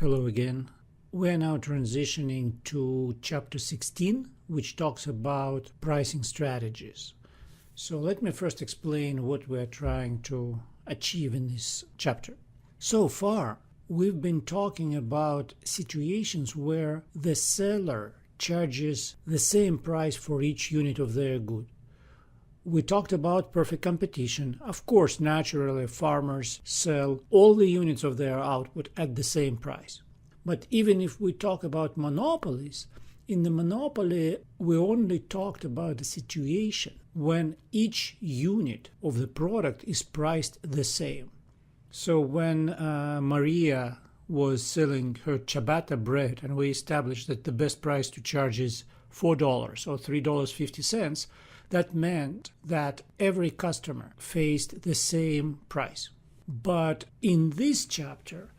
Hello again. We're now transitioning to chapter 16, which talks about pricing strategies. So let me first explain what we're trying to achieve in this chapter. So far, we've been talking about situations where the seller charges the same price for each unit of their good. We talked about perfect competition. Of course, naturally, farmers sell all the units of their output at the same price. But even if we talk about monopolies, in the monopoly, we only talked about the situation when each unit of the product is priced the same. So when Maria was selling her ciabatta bread and we established that the best price to charge is $4 or $3.50, that meant that every customer faced the same price. But in this chapter,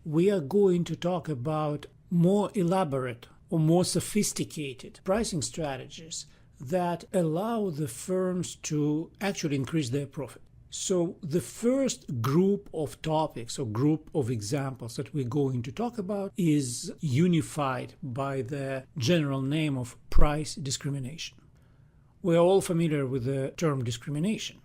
we are going to talk about more elaborate or more sophisticated pricing strategies that allow the firms to actually increase their profit. So the first group of topics or group of examples that we're going to talk about is unified by the general name of price discrimination. We're all familiar with the term discrimination.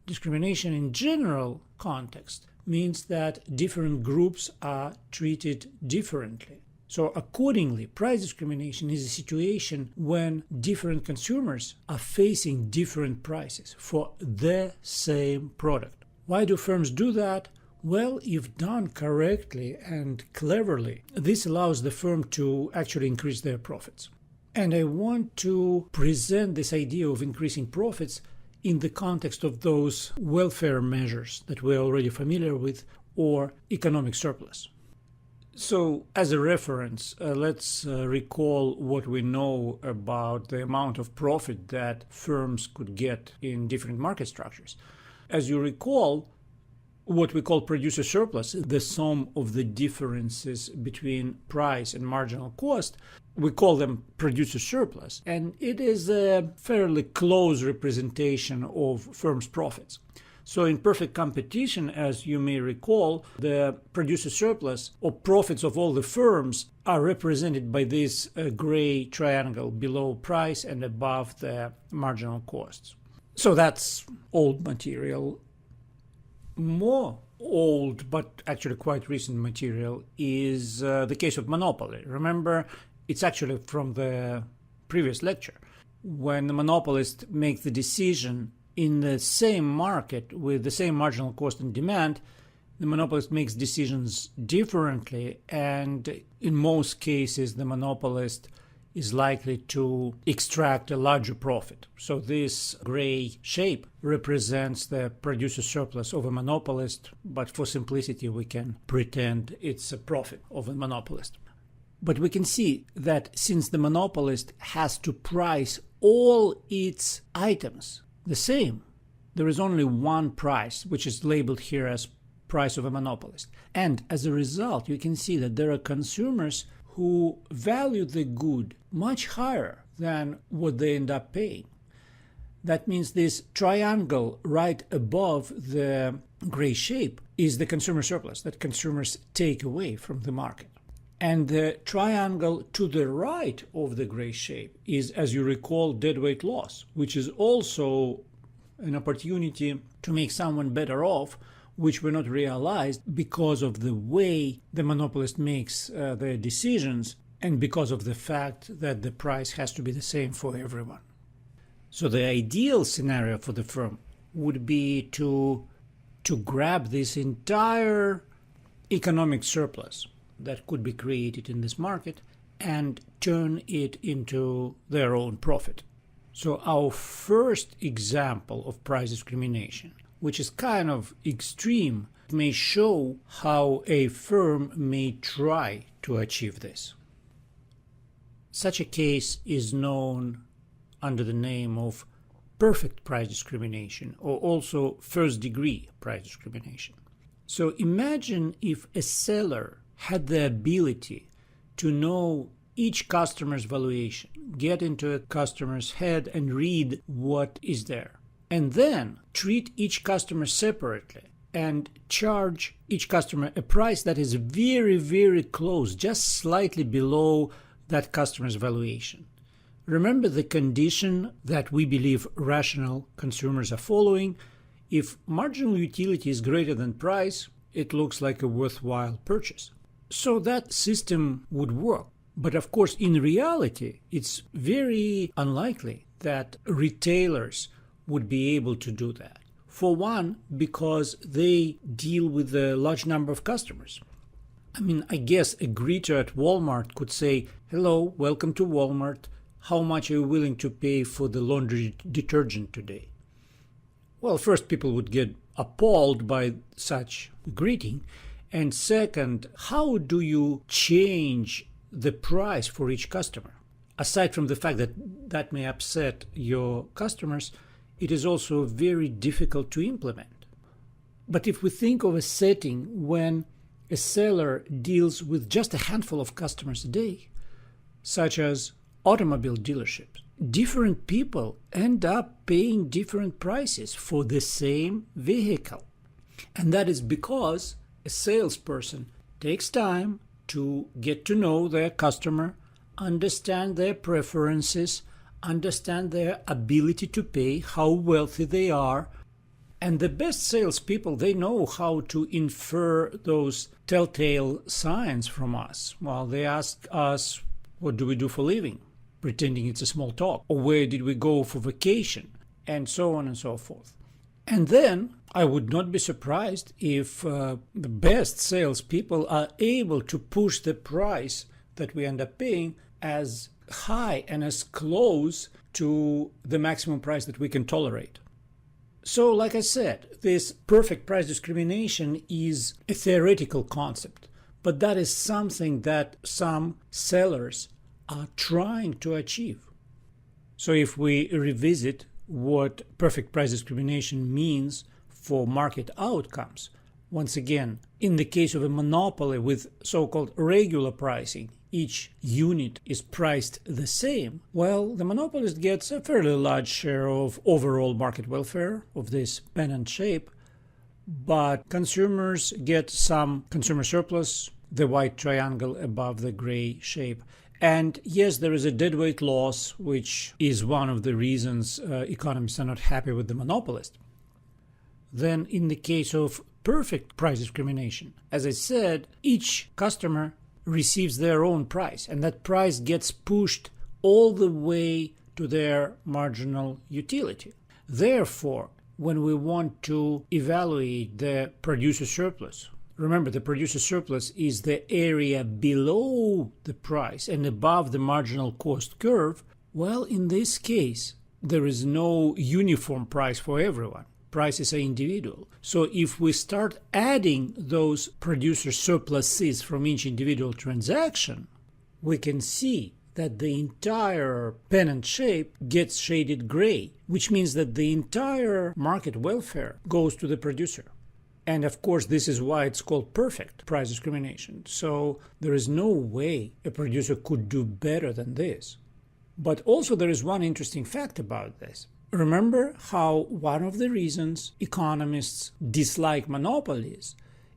Discrimination in general context means that different groups are treated differently. So accordingly, price discrimination is a situation when different consumers are facing different prices for the same product. Why do firms do that? Well, if done correctly and cleverly, this allows the firm to actually increase their profits. And I want to present this idea of increasing profits in the context of those welfare measures that we're already familiar with, or economic surplus. So as a reference, let's recall what we know about the amount of profit that firms could get in different market structures. As you recall, what we call producer surplus, the sum of the differences between price and marginal cost, we call them producer surplus, and it is a fairly close representation of firms' profits. So in perfect competition, as you may recall, the producer surplus or profits of all the firms are represented by this gray triangle below price and above the marginal costs. So that's old material. More old, but actually quite recent material is the case of monopoly. Remember, it's actually from the previous lecture. When the monopolist makes the decision in the same market with the same marginal cost and demand, the monopolist makes decisions differently, and in most cases, the monopolist is likely to extract a larger profit. So this gray shape represents the producer surplus of a monopolist, but for simplicity, we can pretend it's a profit of a monopolist. But we can see that since the monopolist has to price all its items the same, there is only one price, which is labeled here as price of a monopolist. And as a result, you can see that there are consumers who value the good much higher than what they end up paying. That means this triangle right above the gray shape is the consumer surplus that consumers take away from the market. And the triangle to the right of the gray shape is, as you recall, deadweight loss, which is also an opportunity to make someone better off, which were not realized because of the way the monopolist makes their decisions and because of the fact that the price has to be the same for everyone. So the ideal scenario for the firm would be to grab this entire economic surplus that could be created in this market and turn it into their own profit. So our first example of price discrimination, which is kind of extreme, may show how a firm may try to achieve this. Such a case is known under the name of perfect price discrimination, or also first-degree price discrimination. So imagine if a seller had the ability to know each customer's valuation, get into a customer's head and read what is there, and then treat each customer separately and charge each customer a price that is very, very close, just slightly below that customer's valuation. Remember the condition that we believe rational consumers are following. If marginal utility is greater than price, it looks like a worthwhile purchase. So that system would work. But of course, in reality, it's very unlikely that retailers would be able to do that. For one, because they deal with a large number of customers. I mean, I guess a greeter at Walmart could say, "Hello, welcome to Walmart. How much are you willing to pay for the laundry detergent today?" Well, first, people would get appalled by such greeting. And second, how do you change the price for each customer? Aside from the fact that that may upset your customers, it is also very difficult to implement. But if we think of a setting when a seller deals with just a handful of customers a day, such as automobile dealerships, different people end up paying different prices for the same vehicle. And that is because a salesperson takes time to get to know their customer, understand their preferences, understand their ability to pay, how wealthy they are. And the best salespeople, they know how to infer those telltale signs from us. Well, they ask us, what do we do for a living? Pretending it's a small talk. Or where did we go for vacation? And so on and so forth. And then I would not be surprised if the best salespeople are able to push the price that we end up paying as high and as close to the maximum price that we can tolerate. So, like I said, this perfect price discrimination is a theoretical concept, but that is something that some sellers are trying to achieve. So if we revisit what perfect price discrimination means for market outcomes, once again, in the case of a monopoly with so-called regular pricing, each unit is priced the same, well, the monopolist gets a fairly large share of overall market welfare of this pennant shape, but consumers get some consumer surplus, the white triangle above the gray shape. And yes, there is a deadweight loss, which is one of the reasons economists are not happy with the monopolist. Then in the case of perfect price discrimination, as I said, each customer receives their own price, and that price gets pushed all the way to their marginal utility. Therefore, when we want to evaluate the producer surplus, remember, the producer surplus is the area below the price and above the marginal cost curve. Well, in this case, there is no uniform price for everyone. Prices are individual. So if we start adding those producer surpluses from each individual transaction, we can see that the entire pennant shape gets shaded gray, which means that the entire market welfare goes to the producer. And of course, this is why it's called perfect price discrimination. So there is no way a producer could do better than this. But also there is one interesting fact about this. Remember how one of the reasons economists dislike monopolies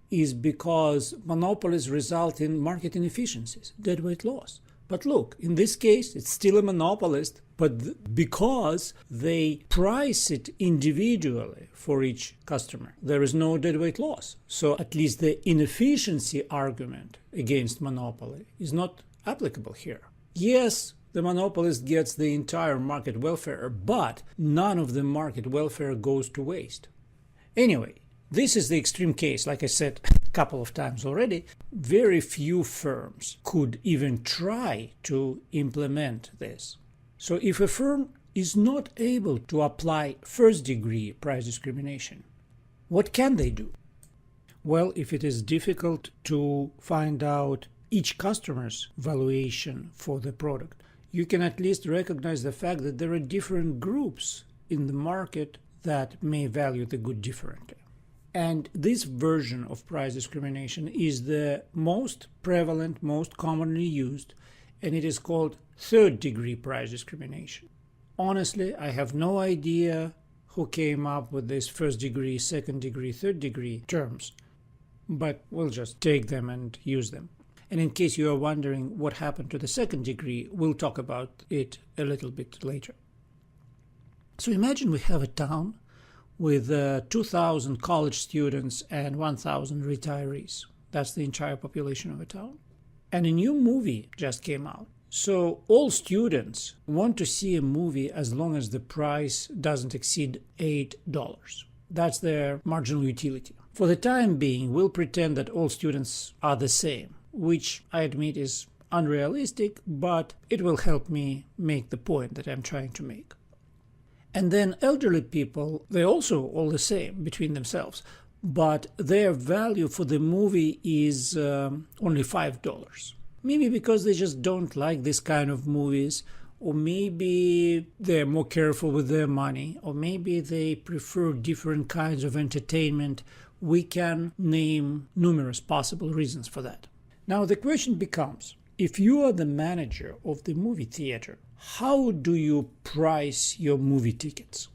is because monopolies result in market inefficiencies, deadweight loss. But look, in this case, it's still a monopolist, but because they price it individually for each customer, there is no deadweight loss. So at least the inefficiency argument against monopoly is not applicable here. Yes, the monopolist gets the entire market welfare, but none of the market welfare goes to waste. Anyway, this is the extreme case. Like I said a couple of times already, very few firms could even try to implement this. So if a firm is not able to apply first-degree price discrimination, what can they do? Well, if it is difficult to find out each customer's valuation for the product, you can at least recognize the fact that there are different groups in the market that may value the good differently. And this version of price discrimination is the most prevalent, most commonly used, and it is called third-degree price discrimination. Honestly, I have no idea who came up with these first degree, second degree, third degree terms, but we'll just take them and use them. And in case you are wondering what happened to the second degree, we'll talk about it a little bit later. So imagine we have a town with 2,000 college students and 1,000 retirees. That's the entire population of a town. And a new movie just came out. So all students want to see a movie as long as the price doesn't exceed $8. That's their marginal utility. For the time being, we'll pretend that all students are the same, which I admit is unrealistic, but it will help me make the point that I'm trying to make. And then elderly people, they're also all the same between themselves, but their value for the movie is only $5. Maybe because they just don't like this kind of movies, or maybe they're more careful with their money, or maybe they prefer different kinds of entertainment. We can name numerous possible reasons for that. Now the question becomes, if you are the manager of the movie theater, how do you price your movie tickets?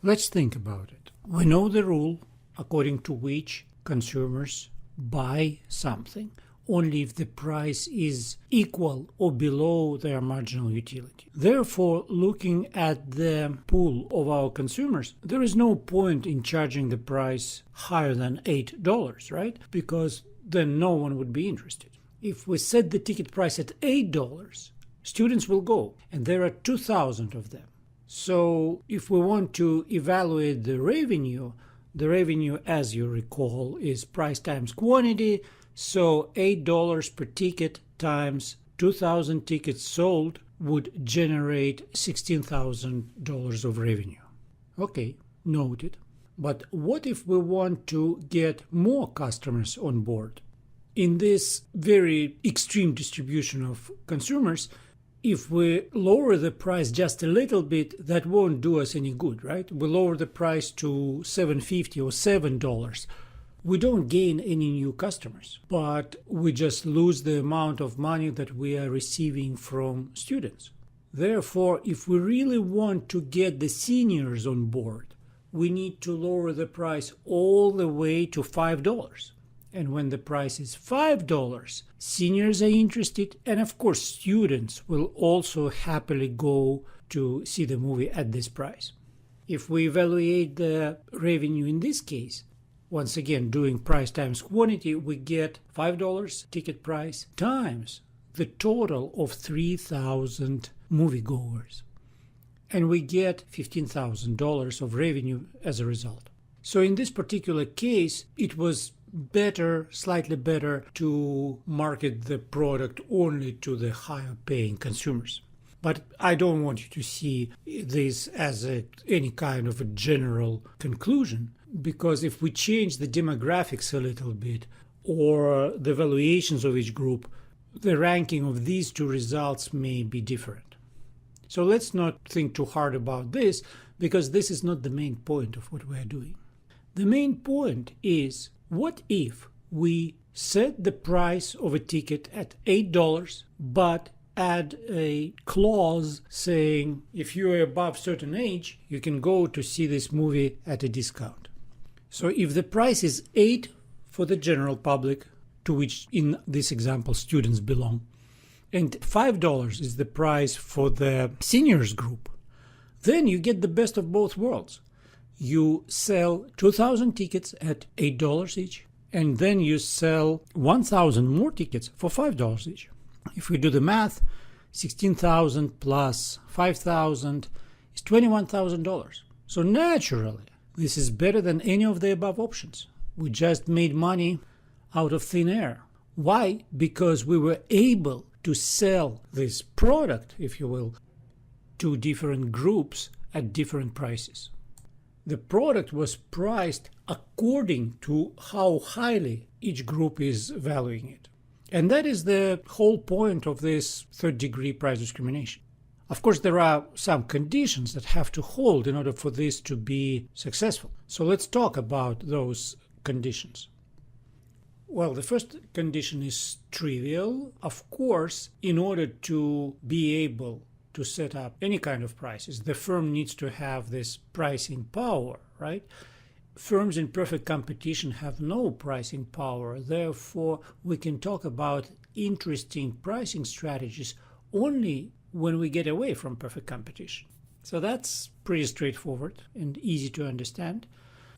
Let's think about it. We know the rule according to which consumers buy something only if the price is equal or below their marginal utility. Therefore, looking at the pool of our consumers, there is no point in charging the price higher than $8, right? Because then no one would be interested. If we set the ticket price at $8, students will go, and there are 2,000 of them. So if we want to evaluate the revenue, as you recall, is price times quantity. So $8 per ticket times 2,000 tickets sold would generate $16,000 of revenue. Okay, noted. But what if we want to get more customers on board? In this very extreme distribution of consumers, if we lower the price just a little bit, that won't do us any good, right? We lower the price to $7.50 or $7. We don't gain any new customers, but we just lose the amount of money that we are receiving from students. Therefore, if we really want to get the seniors on board, we need to lower the price all the way to $5. And when the price is $5, seniors are interested, and of course students will also happily go to see the movie at this price. If we evaluate the revenue in this case, once again doing price times quantity, we get $5 ticket price times the total of 3,000 moviegoers. And we get $15,000 of revenue as a result. So in this particular case, it was slightly better to market the product only to the higher paying consumers. But I don't want you to see this as any kind of a general conclusion, because if we change the demographics a little bit or the valuations of each group, the ranking of these two results may be different. So let's not think too hard about this, because this is not the main point of what we are doing. The main point is, what if we set the price of a ticket at $8, but add a clause saying if you are above certain age, you can go to see this movie at a discount. So if the price is $8 for the general public, to which in this example students belong, and $5 is the price for the seniors group, then you get the best of both worlds. You sell 2,000 tickets at $8 each, and then you sell 1,000 more tickets for $5 each. If we do the math, 16,000 plus 5,000 is $21,000. So naturally, this is better than any of the above options. We just made money out of thin air. Why? Because we were able to sell this product, if you will, to different groups at different prices. The product was priced according to how highly each group is valuing it. And that is the whole point of this third-degree price discrimination. Of course, there are some conditions that have to hold in order for this to be successful. So let's talk about those conditions. Well, the first condition is trivial. Of course, in order to be able to set up any kind of prices. The firm needs to have this pricing power, right? Firms in perfect competition have no pricing power. Therefore, we can talk about interesting pricing strategies only when we get away from perfect competition. So that's pretty straightforward and easy to understand.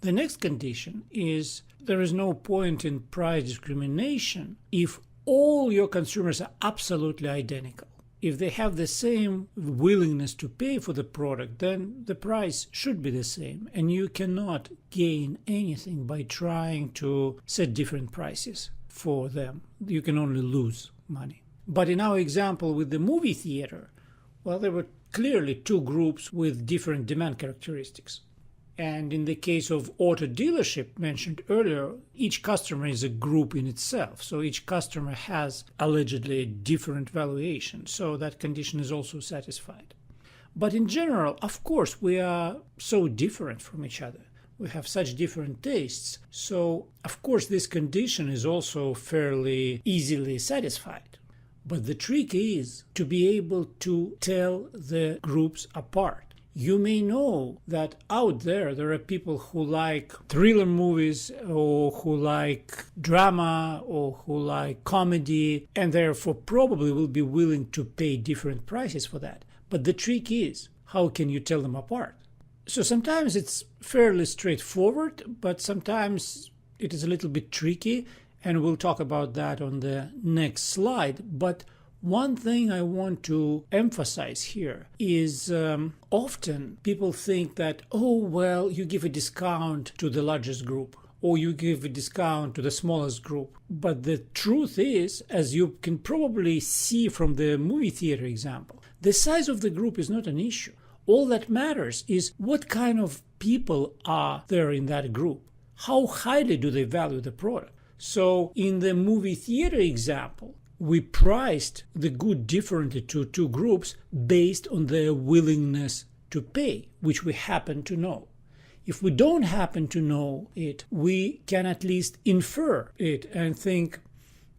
The next condition is there is no point in price discrimination if all your consumers are absolutely identical. If they have the same willingness to pay for the product, then the price should be the same. And you cannot gain anything by trying to set different prices for them. You can only lose money. But in our example with the movie theater, well, there were clearly two groups with different demand characteristics. And in the case of auto dealership mentioned earlier, each customer is a group in itself. So each customer has allegedly a different valuation. So that condition is also satisfied. But in general, of course, we are so different from each other. We have such different tastes. So, of course, this condition is also fairly easily satisfied. But the trick is to be able to tell the groups apart. You may know that out there are people who like thriller movies or who like drama or who like comedy and therefore probably will be willing to pay different prices for that. But the trick is, how can you tell them apart? So sometimes it's fairly straightforward, but sometimes it is a little bit tricky, and we'll talk about that on the next slide. But one thing I want to emphasize here is often people think that, oh, well, you give a discount to the largest group or you give a discount to the smallest group. But the truth is, as you can probably see from the movie theater example, the size of the group is not an issue. All that matters is what kind of people are there in that group. How highly do they value the product? So in the movie theater example, we priced the good differently to two groups based on their willingness to pay, which we happen to know. If we don't happen to know it, we can at least infer it and think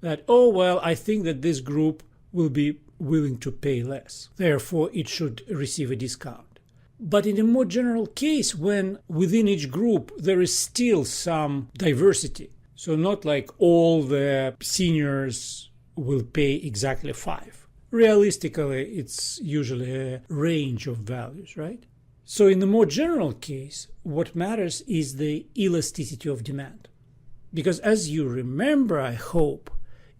that, oh, well, I think that this group will be willing to pay less. Therefore, it should receive a discount. But in a more general case, when within each group there is still some diversity, so not like all the seniors will pay exactly 5. Realistically, it's usually a range of values, right? So in the more general case, what matters is the elasticity of demand. Because as you remember, I hope,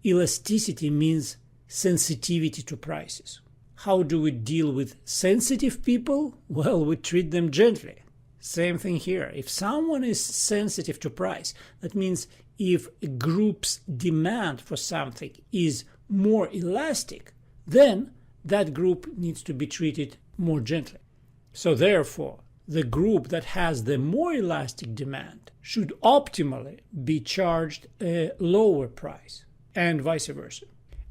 elasticity means sensitivity to prices. How do we deal with sensitive people? Well, we treat them gently. Same thing here. If someone is sensitive to price, that means if a group's demand for something is more elastic, then that group needs to be treated more gently. So therefore, the group that has the more elastic demand should optimally be charged a lower price, and vice versa.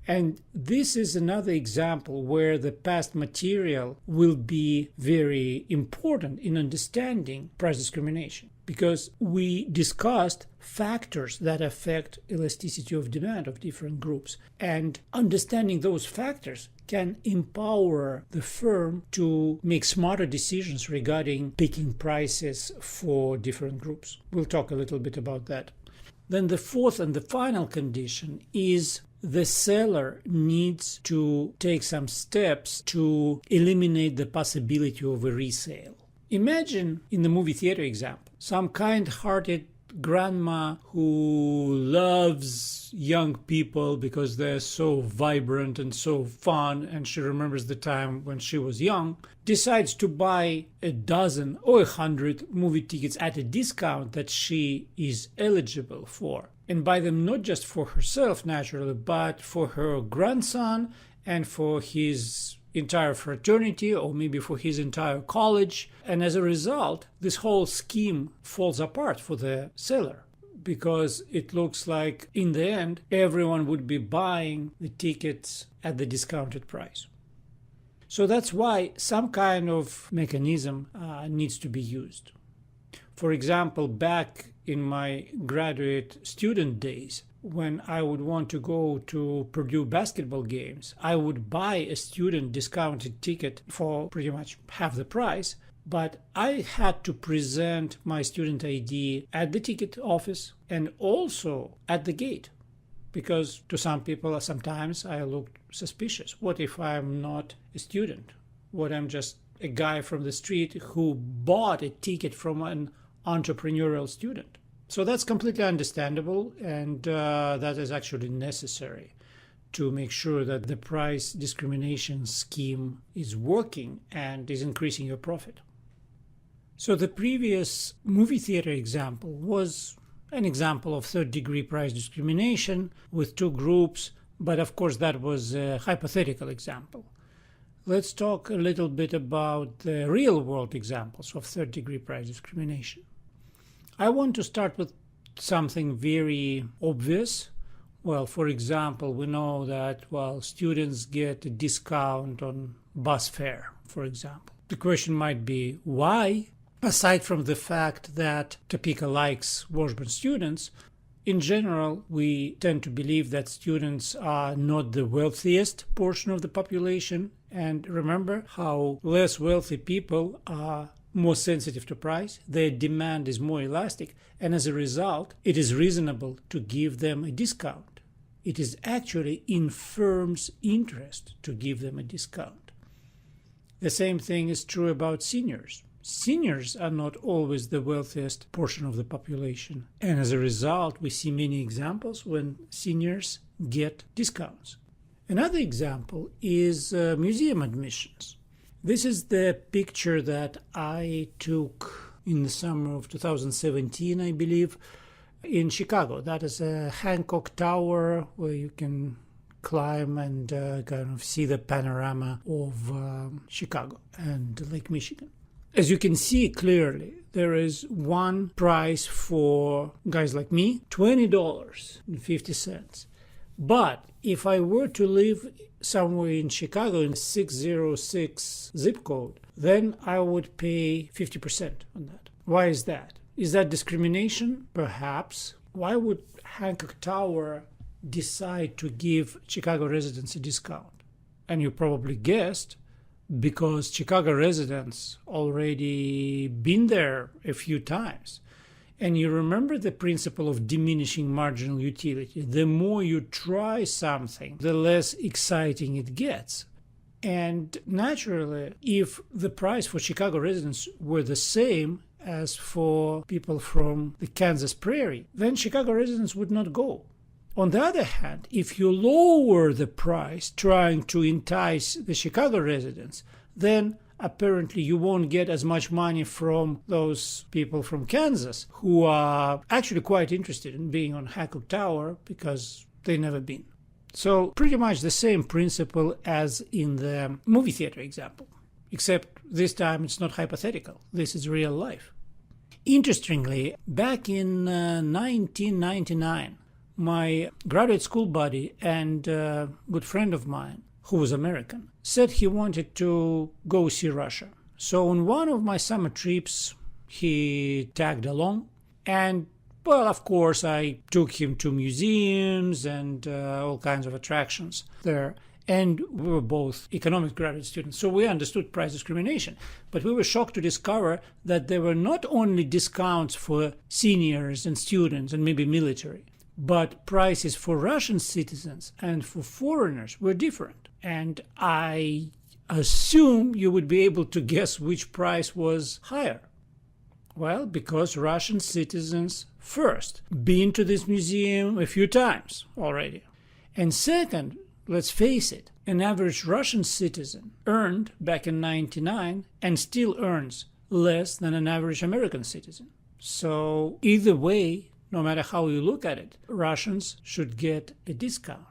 And this is another example where the past material will be very important in understanding price discrimination, because we discussed factors that affect elasticity of demand of different groups. And understanding those factors can empower the firm to make smarter decisions regarding picking prices for different groups. We'll talk a little bit about that. Then the fourth and the final condition is the seller needs to take some steps to eliminate the possibility of a resale. Imagine in the movie theater example, some kind-hearted grandma who loves young people because they're so vibrant and so fun, and she remembers the time when she was young, decides to buy a dozen or 100 movie tickets at a discount that she is eligible for, and buy them not just for herself naturally, but for her grandson and for his entire fraternity, or maybe for his entire college. And as a result, this whole scheme falls apart for the seller, because it looks like in the end everyone would be buying the tickets at the discounted price. So that's why some kind of mechanism needs to be used. For example, back in my graduate student days, when I would want to go to Purdue basketball games, I would buy a student discounted ticket for pretty much half the price, but I had to present my student ID at the ticket office and also at the gate, because to some people sometimes I looked suspicious. What if I'm not a student? What, I'm just a guy from the street who bought a ticket from an entrepreneurial student? So that's completely understandable, and that is actually necessary to make sure that the price discrimination scheme is working and is increasing your profit. So the previous movie theater example was an example of third-degree price discrimination with two groups, but of course that was a hypothetical example. Let's talk a little bit about the real-world examples of third-degree price discrimination. I want to start with something very obvious. Well, for example, we know that, students get a discount on bus fare, for example. The question might be, why? Aside from the fact that Topeka likes Washburn students, in general, we tend to believe that students are not the wealthiest portion of the population. And remember how less wealthy people are more sensitive to price, their demand is more elastic, and as a result, it is reasonable to give them a discount. It is actually in firms' interest to give them a discount. The same thing is true about seniors. Seniors are not always the wealthiest portion of the population, and as a result, we see many examples when seniors get discounts. Another example is museum admissions. This is the picture that I took in the summer of 2017, I believe, in Chicago. That is a Hancock Tower where you can climb and kind of see the panorama of Chicago and Lake Michigan. As you can see clearly, there is one price for guys like me, $20.50. But if I were to live somewhere in Chicago in 606 zip code, then I would pay 50% on that. Why is that? Is that discrimination? Perhaps. Why would Hancock Tower decide to give Chicago residents a discount? And you probably guessed, because Chicago residents already been there a few times. And you remember the principle of diminishing marginal utility. The more you try something, the less exciting it gets. And naturally, if the price for Chicago residents were the same as for people from the Kansas Prairie, then Chicago residents would not go. On the other hand, if you lower the price trying to entice the Chicago residents, then apparently you won't get as much money from those people from Kansas who are actually quite interested in being on Hancock Tower because they've never been. So pretty much the same principle as in the movie theater example, except this time it's not hypothetical. This is real life. Interestingly, back in 1999, my graduate school buddy and good friend of mine, who was American, said he wanted to go see Russia. So on one of my summer trips, he tagged along. And, well, of course, I took him to museums and all kinds of attractions there. And we were both economics graduate students, so we understood price discrimination. But we were shocked to discover that there were not only discounts for seniors and students and maybe military, but prices for Russian citizens and for foreigners were different. And I assume you would be able to guess which price was higher. Well, because Russian citizens, first, been to this museum a few times already. And second, let's face it, an average Russian citizen earned back in 1999 and still earns less than an average American citizen. So either way, no matter how you look at it, Russians should get a discount.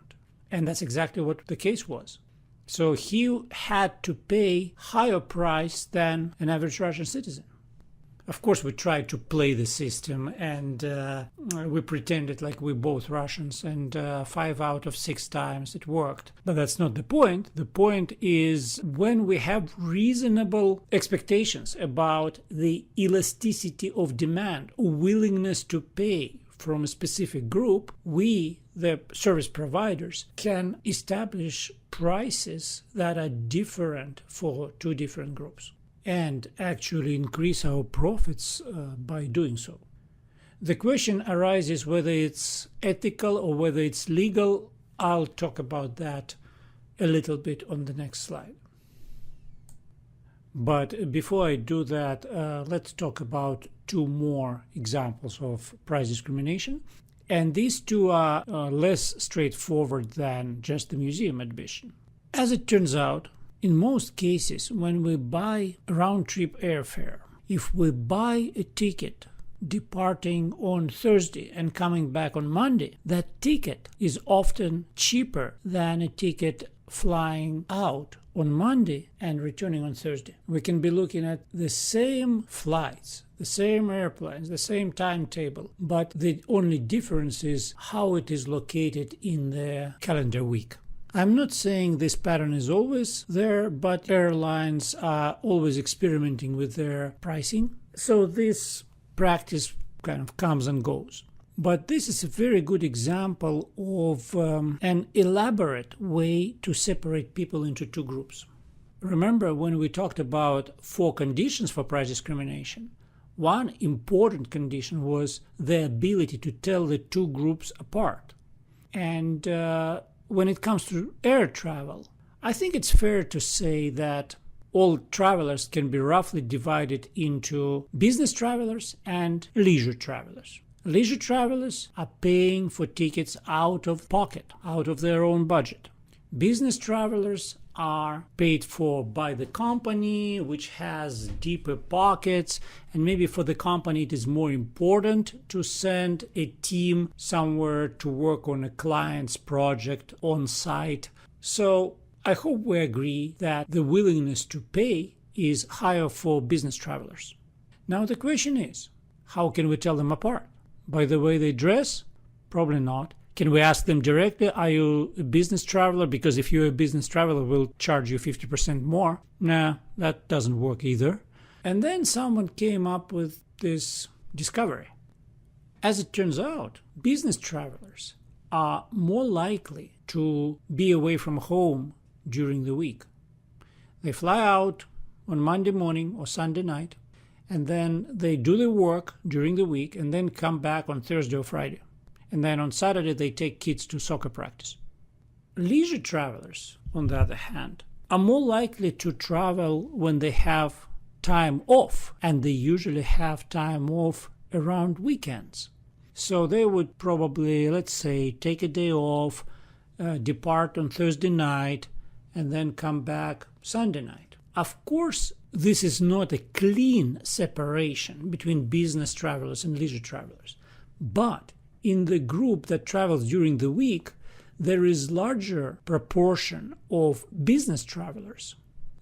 And that's exactly what the case was. So he had to pay higher price than an average Russian citizen. Of course, we tried to play the system and we pretended like we're both Russians, and 5 out of 6 times it worked. But that's not the point. The point is when we have reasonable expectations about the elasticity of demand, willingness to pay from a specific group, we, the service providers, can establish prices that are different for two different groups and actually increase our profits by doing so. The question arises whether it's ethical or whether it's legal. I'll talk about that a little bit on the next slide. But before I do that, let's talk about two more examples of price discrimination. And these two are less straightforward than just the museum admission. As it turns out, in most cases, when we buy round-trip airfare, if we buy a ticket departing on Thursday and coming back on Monday, that ticket is often cheaper than a ticket flying out on Monday and returning on Thursday. We can be looking at the same flights, the same airplanes, the same timetable, but the only difference is how it is located in the calendar week. I'm not saying this pattern is always there, but airlines are always experimenting with their pricing. So this practice kind of comes and goes. But this is a very good example of an elaborate way to separate people into two groups. Remember when we talked about 4 conditions for price discrimination? One important condition was the ability to tell the two groups apart. And when it comes to air travel, I think it's fair to say that all travelers can be roughly divided into business travelers and leisure travelers. Leisure travelers are paying for tickets out of pocket, out of their own budget. Business travelers are paid for by the company, which has deeper pockets, and maybe for the company it is more important to send a team somewhere to work on a client's project on site. So I hope we agree that the willingness to pay is higher for business travelers. Now the question is, how can we tell them apart? By the way they dress? Probably not. Can we ask them directly, are you a business traveler? Because if you're a business traveler, we'll charge you 50% more. Nah, that doesn't work either. And then someone came up with this discovery. As it turns out, business travelers are more likely to be away from home during the week. They fly out on Monday morning or Sunday night, and then they do the work during the week and then come back on Thursday or Friday. And then on Saturday they take kids to soccer practice. Leisure travelers, on the other hand, are more likely to travel when they have time off, and they usually have time off around weekends. So they would probably, let's say, take a day off, depart on Thursday night, and then come back Sunday night. Of course, this is not a clean separation between business travelers and leisure travelers. But in the group that travels during the week, there is larger proportion of business travelers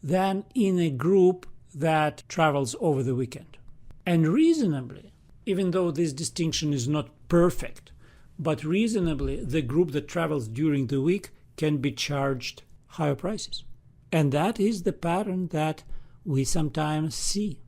than in a group that travels over the weekend. And reasonably, even though this distinction is not perfect, but reasonably the group that travels during the week can be charged higher prices. And that is the pattern that we sometimes see.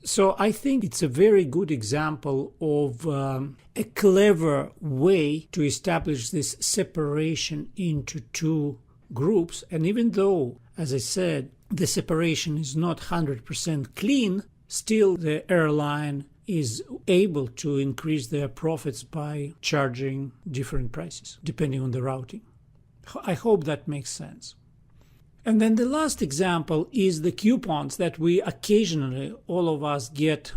So I think it's a very good example of a clever way to establish this separation into two groups. And even though, as I said, the separation is not 100% clean, still the airline is able to increase their profits by charging different prices, depending on the routing. I hope that makes sense. And then the last example is the coupons that we occasionally, all of us, get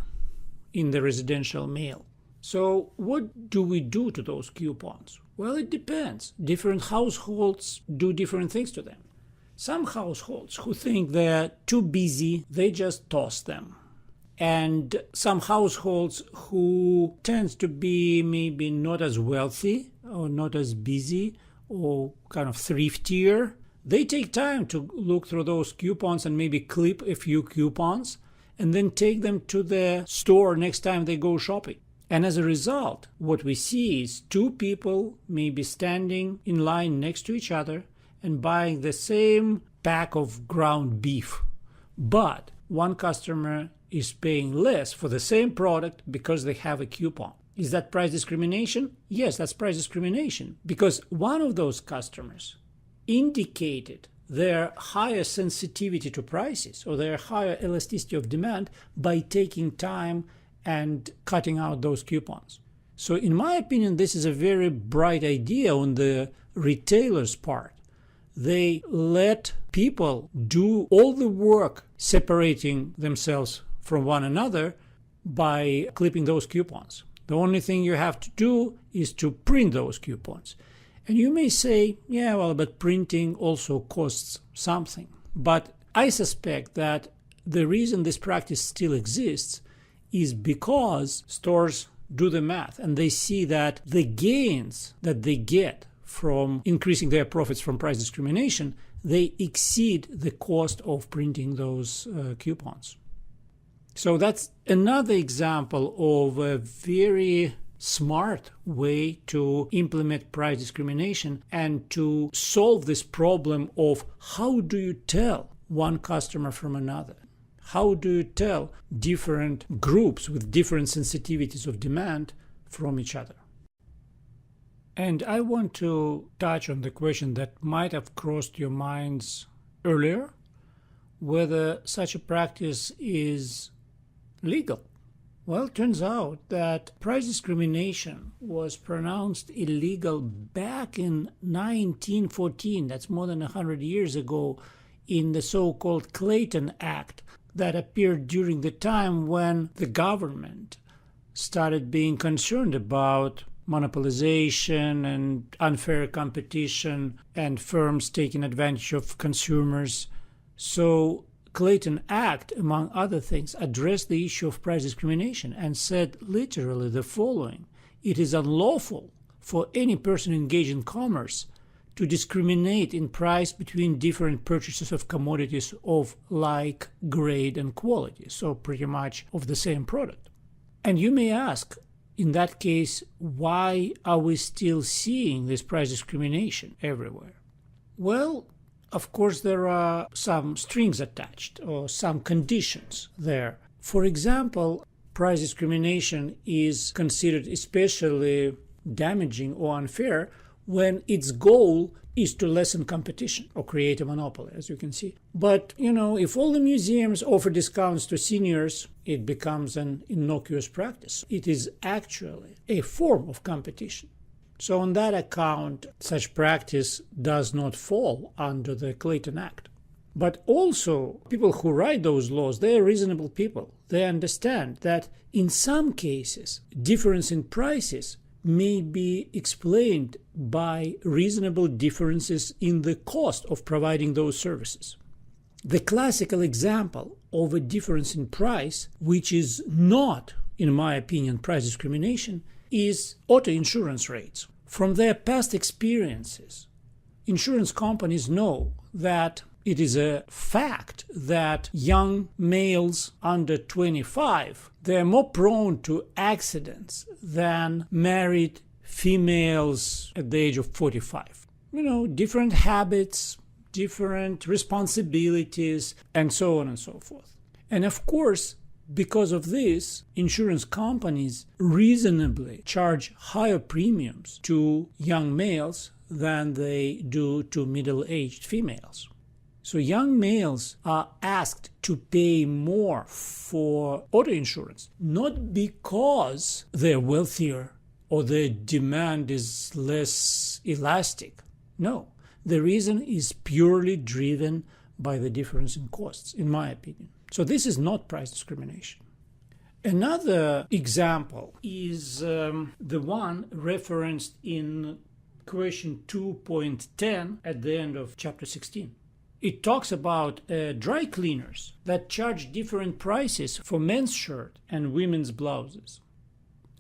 in the residential mail. So what do we do to those coupons? Well, it depends. Different households do different things to them. Some households who think they're too busy, they just toss them. And some households who tend to be maybe not as wealthy or not as busy or kind of thriftier, they take time to look through those coupons and maybe clip a few coupons and then take them to the store next time they go shopping. And as a result, what we see is two people maybe standing in line next to each other and buying the same pack of ground beef. But one customer is paying less for the same product because they have a coupon. Is that price discrimination? Yes, that's price discrimination, because one of those customers indicated their higher sensitivity to prices or their higher elasticity of demand by taking time and cutting out those coupons. So in my opinion, this is a very bright idea on the retailer's part. They let people do all the work separating themselves from one another by clipping those coupons. The only thing you have to do is to print those coupons. And you may say, yeah, well, but printing also costs something. But I suspect that the reason this practice still exists is because stores do the math and they see that the gains that they get from increasing their profits from price discrimination, they exceed the cost of printing those coupons. So that's another example of a very smart way to implement price discrimination and to solve this problem of how do you tell one customer from another? How do you tell different groups with different sensitivities of demand from each other? And I want to touch on the question that might have crossed your minds earlier, whether such a practice is legal. Well, it turns out that price discrimination was pronounced illegal back in 1914, that's more than 100 years ago, in the so-called Clayton Act that appeared during the time when the government started being concerned about monopolization and unfair competition and firms taking advantage of consumers. So Clayton Act, among other things, addressed the issue of price discrimination and said literally the following: it is unlawful for any person engaged in commerce to discriminate in price between different purchasers of commodities of like grade and quality, so pretty much of the same product. And you may ask, in that case, why are we still seeing this price discrimination everywhere? Well, of course, there are some strings attached or some conditions there. For example, price discrimination is considered especially damaging or unfair when its goal is to lessen competition or create a monopoly, as you can see. But, if all the museums offer discounts to seniors, it becomes an innocuous practice. It is actually a form of competition. So on that account, such practice does not fall under the Clayton Act. But also, people who write those laws, they are reasonable people. They understand that in some cases, difference in prices may be explained by reasonable differences in the cost of providing those services. The classical example of a difference in price, which is not, in my opinion, price discrimination, is auto insurance rates. From their past experiences, insurance companies know that it is a fact that young males under 25, they're more prone to accidents than married females at the age of 45. Different habits, different responsibilities, and so on and so forth. And of course, because of this, insurance companies reasonably charge higher premiums to young males than they do to middle-aged females. So young males are asked to pay more for auto insurance, not because they're wealthier or their demand is less elastic. No, the reason is purely driven by the difference in costs, in my opinion. So this is not price discrimination. Another example is the one referenced in question 2.10 at the end of chapter 16. It talks about dry cleaners that charge different prices for men's shirt and women's blouses.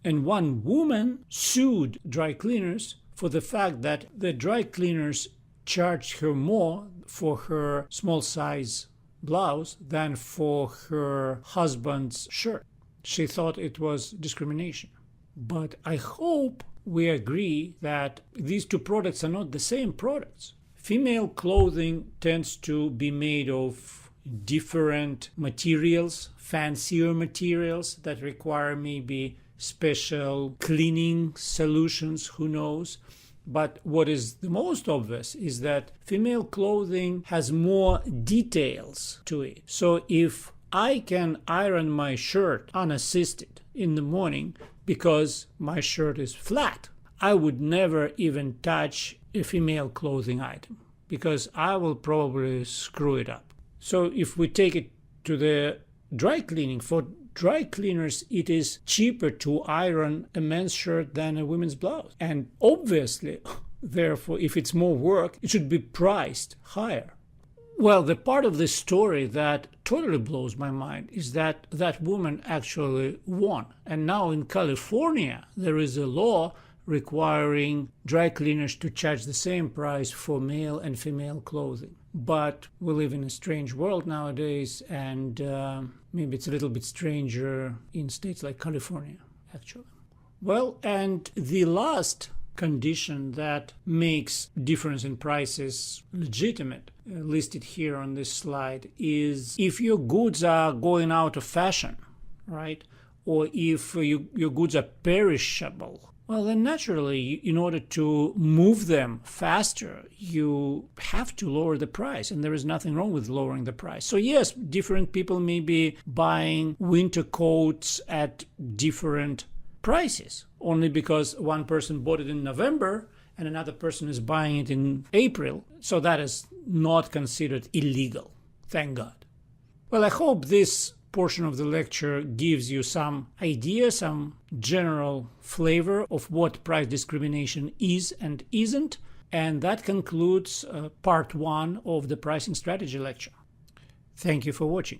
And one woman sued dry cleaners for the fact that the dry cleaners charged her more for her small size blouse than for her husband's shirt. She thought it was discrimination. But I hope we agree that these two products are not the same products. Female clothing tends to be made of different materials, fancier materials that require maybe special cleaning solutions, who knows. But what is the most obvious is that female clothing has more details to it. So if I can iron my shirt unassisted in the morning because my shirt is flat, I would never even touch a female clothing item because I will probably screw it up. So if we take it to the dry cleaning, for dry cleaners, it is cheaper to iron a men's shirt than a women's blouse. And obviously, therefore, if it's more work, it should be priced higher. Well, the part of the story that totally blows my mind is that that woman actually won. And now in California, there is a law requiring dry cleaners to charge the same price for male and female clothing. But we live in a strange world nowadays, and maybe it's a little bit stranger in states like California, actually. Well, and the last condition that makes difference in prices legitimate, listed here on this slide, is if your goods are going out of fashion, right? Or if your goods are perishable. Well, then naturally, in order to move them faster, you have to lower the price, and there is nothing wrong with lowering the price. So yes, different people may be buying winter coats at different prices, only because one person bought it in November and another person is buying it in April. So that is not considered illegal, thank God. Well, I hope this portion of the lecture gives you some idea, some general flavor of what price discrimination is and isn't. And that concludes part 1 of the pricing strategy lecture. Thank you for watching.